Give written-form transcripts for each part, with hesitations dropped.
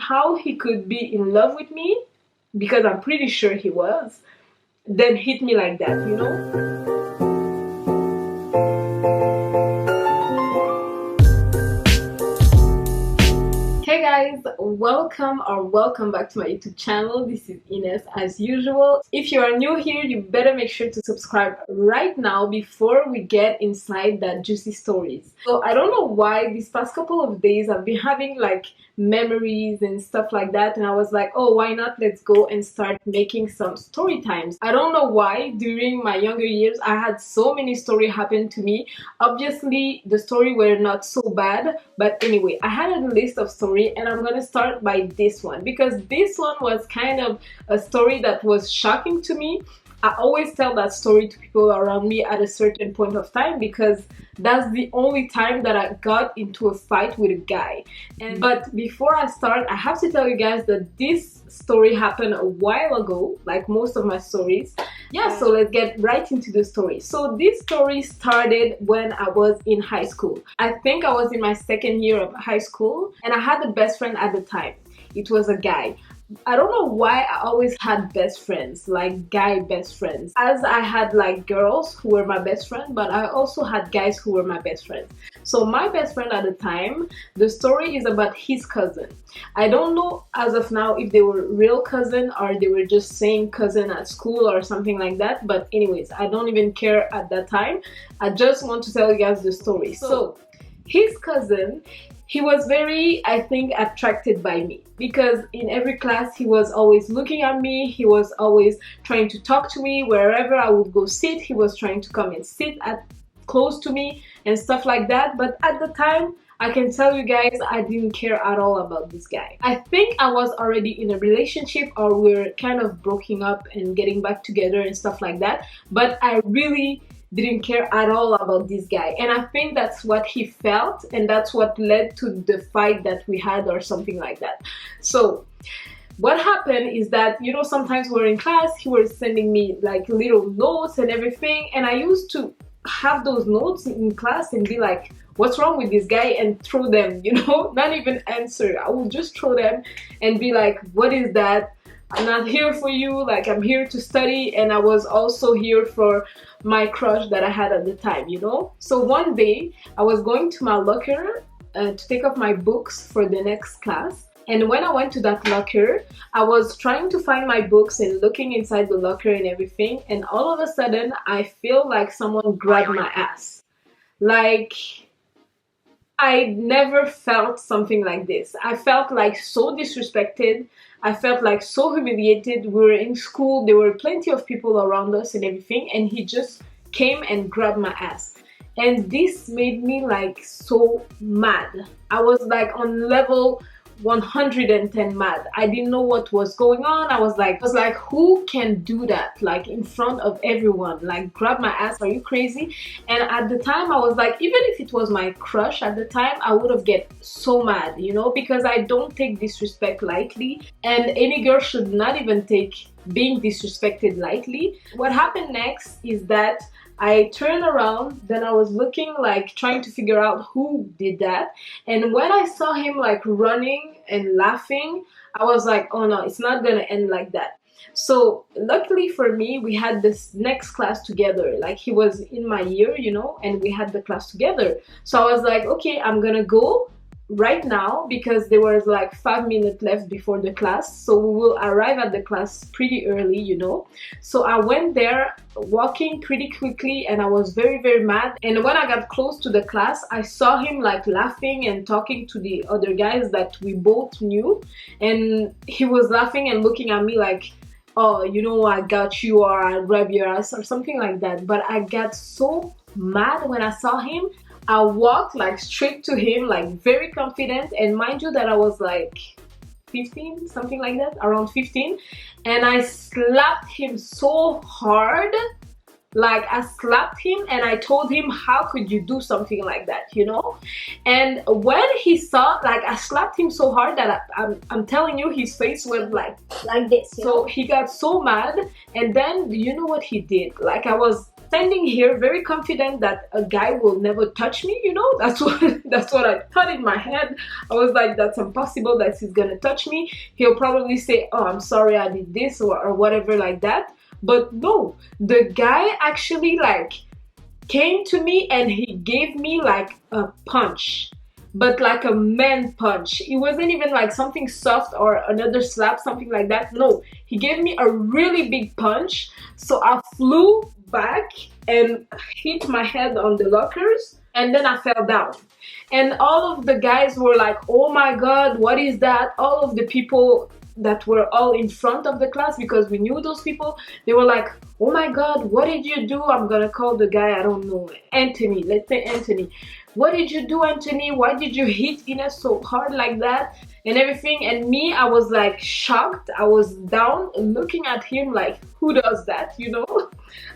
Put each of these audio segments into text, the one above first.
how he could be in love with me, because I'm pretty sure he was, then hit me like that, you know? Hey guys, welcome back to my YouTube channel. This is Ines as usual. If you are new here, you better make sure to subscribe right now before we get inside that juicy stories. So I don't know why these past couple of days I've been having like memories and stuff like that, and I was like, oh, why not, let's go and start making some story times. I don't know why during my younger years I had so many stories happen to me. Obviously the story were not so bad, but anyway, I had a list of stories and I'm gonna start by this one because this one was kind of a story that was shocking to me. I always tell that story to people around me at a certain point of time because that's the only time that I got into a fight with a guy. But before I start, I have to tell you guys that this story happened a while ago, like most of my stories. Yeah, so let's get right into the story. So this story started when I was in high school. I think I was in my second year of high school and I had a best friend at the time. It was a guy. I don't know why I always had best friends, like guy best friends. As I had like girls who were my best friend, but I also had guys who were my best friends. So my best friend at the time, the story is about his cousin. I don't know as of now if they were real cousin or they were just saying cousin at school or something like that. But anyways, I don't even care at that time. I just want to tell you guys the story. So his cousin, he was very, I think, attracted by me because in every class he was always looking at me. He was always trying to talk to me. Wherever I would go sit, he was trying to come and sit close to me and stuff like that. But at the time, I can tell you guys, I didn't care at all about this guy. I think I was already in a relationship or we're kind of breaking up and getting back together and stuff like that. But I really didn't care at all about this guy, and I think that's what he felt and that's what led to the fight that we had or something like that. So what happened is that, you know, sometimes we're in class, he was sending me like little notes and everything, and I used to have those notes in class and be like, what's wrong with this guy, and throw them, you know, not even answer. I would just throw them and be like, what is that? I'm not here for you, like I'm here to study. And I was also here for my crush that I had at the time, you know. So one day I was going to my locker to take off my books for the next class, and when I went to that locker I was trying to find my books and looking inside the locker and everything, and all of a sudden I feel like someone grabbed my ass. Like, I never felt something like this. I felt like so disrespected. I felt like so humiliated. We were in school, there were plenty of people around us and everything, and he just came and grabbed my ass. And this made me like so mad. I was like on level 110 mad. I didn't know what was going on. I was like, who can do that? Like in front of everyone, like grab my ass, are you crazy? And at the time I was like, even if it was my crush at the time, I would have get so mad, you know, because I don't take disrespect lightly, and any girl should not even take being disrespected lightly. What happened next is that I turned around, then I was looking, like trying to figure out who did that, and when I saw him like running and laughing, I was like, oh no, it's not gonna end like that. So luckily for me, we had this next class together. Like he was in my year, you know, and we had the class together. So I was like, okay, I'm gonna go right now because there was like 5 minutes left before the class, so we will arrive at the class pretty early, you know. So I went there walking pretty quickly and I was very mad, and when I got close to the class I saw him like laughing and talking to the other guys that we both knew, and he was laughing and looking at me like, oh, you know, I got you, or I grab your ass or something like that. But I got so mad when I saw him. I walked like straight to him, like very confident, and mind you that I was like 15, something like that, around 15, and I slapped him so hard. Like I slapped him and I told him, how could you do something like that, you know? And when he saw, like I slapped him so hard that I'm telling you, his face went like this, you know? So he got so mad, and then you know what he did? Like I was standing here very confident that a guy will never touch me, you know. That's what I thought in my head. I was like, that's impossible that he's gonna touch me. He'll probably say, oh, I'm sorry I did this, or whatever like that. But no, the guy actually like came to me and he gave me like a punch, but like a man punch. It wasn't even like something soft or another slap, something like that. No, he gave me a really big punch. So I flew back and hit my head on the lockers, and then I fell down. And all of the guys were like, oh my god, what is that? All of the people that were all in front of the class, because we knew those people, they were like, oh my god, what did you do? I'm gonna call the guy, I don't know, Anthony, let's say Anthony. What did you do, Anthony? Why did you hit Ines so hard like that? And everything. And me, I was like shocked. I was down looking at him like, who does that, you know?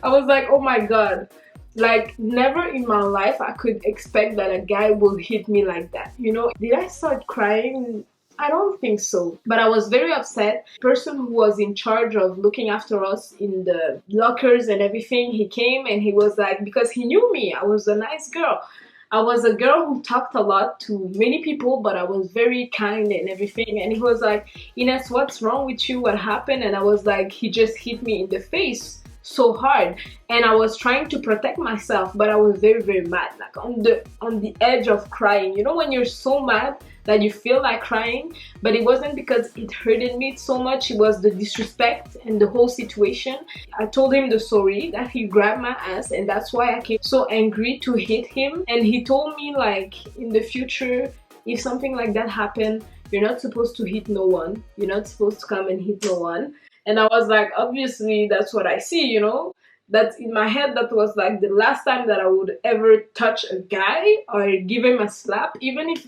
I was like, oh my god. Like, never in my life I could expect that a guy will hit me like that, you know? Did I start crying? I don't think so, but I was very upset. The person who was in charge of looking after us in the lockers and everything, he came and he was like, because he knew me, I was a nice girl. I was a girl who talked a lot to many people, but I was very kind and everything. And he was like, Ines, what's wrong with you? What happened? And I was like, he just hit me in the face so hard. And I was trying to protect myself, but I was very, very mad, like on the edge of crying. You know, when you're so mad that you feel like crying, but it wasn't because it hurted me so much. It was the disrespect and the whole situation. I told him the story that he grabbed my ass, and that's why I came so angry to hit him. And he told me, like, in the future, if something like that happened, you're not supposed to hit no one. You're not supposed to come and hit no one. And I was like, obviously that's what I see, you know. That in my head, that was like the last time that I would ever touch a guy or give him a slap. Even if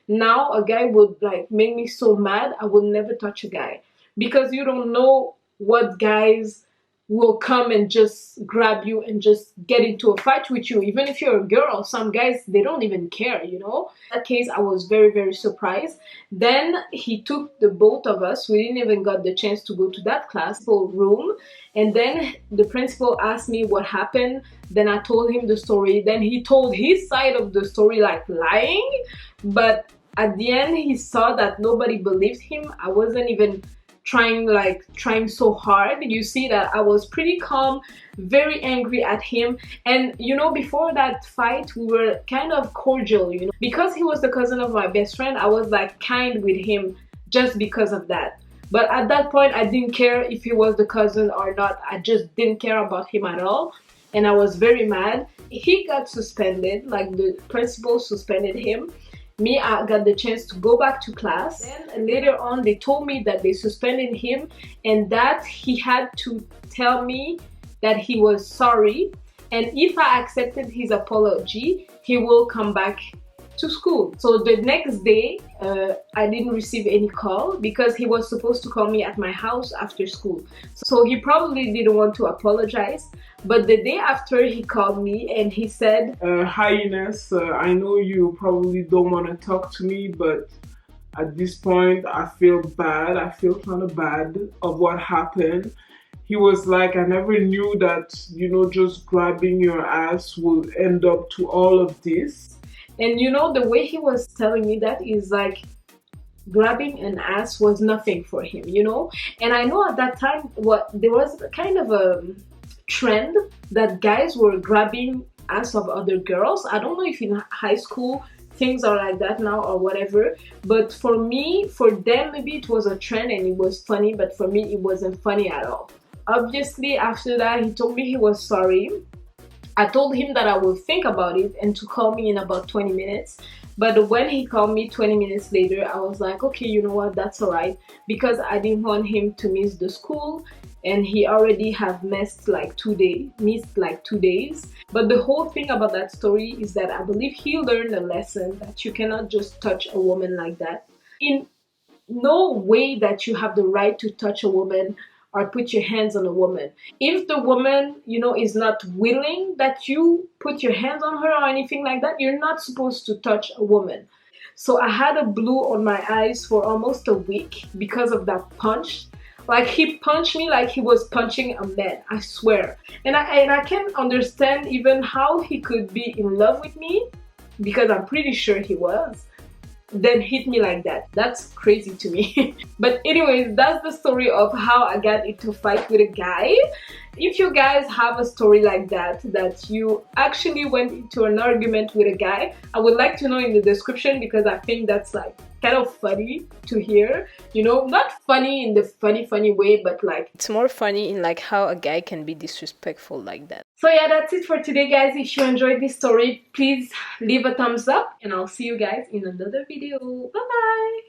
now a guy would like make me so mad, I would never touch a guy, because you don't know what guys will come and just grab you and just get into a fight with you. Even if you're a girl, some guys, they don't even care, you know. In that case, I was very, very surprised. Then he took the both of us. We didn't even got the chance to go to that class room. And then the principal asked me what happened. Then I told him the story. Then he told his side of the story, like lying. But at the end, he saw that nobody believed him. I wasn't even trying so hard. You see that I was pretty calm, very angry at him. And you know, before that fight, we were kind of cordial, you know, because he was the cousin of my best friend. I was like kind with him just because of that. But at that point, I didn't care if he was the cousin or not. I just didn't care about him at all. And I was very mad. He got suspended, like the principal suspended him. Me, I got the chance to go back to class. Then later on, they told me that they suspended him and that he had to tell me that he was sorry. And if I accepted his apology, he will come back to school. So the next day, I didn't receive any call because he was supposed to call me at my house after school. So he probably didn't want to apologize. But the day after, he called me and he said, Hi Ines, I know you probably don't want to talk to me, but at this point I feel bad. I feel kind of bad of what happened. He was like, I never knew that, you know, just grabbing your ass will end up to all of this. And you know, the way he was telling me that is like grabbing an ass was nothing for him, you know. And I know at that time there was kind of a trend that guys were grabbing ass of other girls. I don't know if in high school things are like that now or whatever, but for me, for them, maybe it was a trend and it was funny, but for me it wasn't funny at all. Obviously, after that, he told me he was sorry. I told him that I would think about it and to call me in about 20 minutes. But when he called me 20 minutes later, I was like, okay, you know what, that's all right. Because I didn't want him to miss the school. And he already have missed like 2 days. But the whole thing about that story is that I believe he learned a lesson that you cannot just touch a woman like that. In no way that you have the right to touch a woman or put your hands on a woman. If the woman, you know, is not willing that you put your hands on her or anything like that, you're not supposed to touch a woman. So I had a blue on my eyes for almost a week because of that punch. Like he punched me like he was punching a man, I swear. And I can't understand even how he could be in love with me, because I'm pretty sure he was, then hit me like that. That's crazy to me. But anyways, that's the story of how I got into a fight with a guy. If you guys have a story like that, that you actually went into an argument with a guy, I would like to know in the description, because I think that's like kind of funny to hear, you know, not funny in the funny way, but like it's more funny in like how a guy can be disrespectful like that. So yeah, that's it for today, guys. If you enjoyed this story, please leave a thumbs up, and I'll see you guys in another video. Bye bye.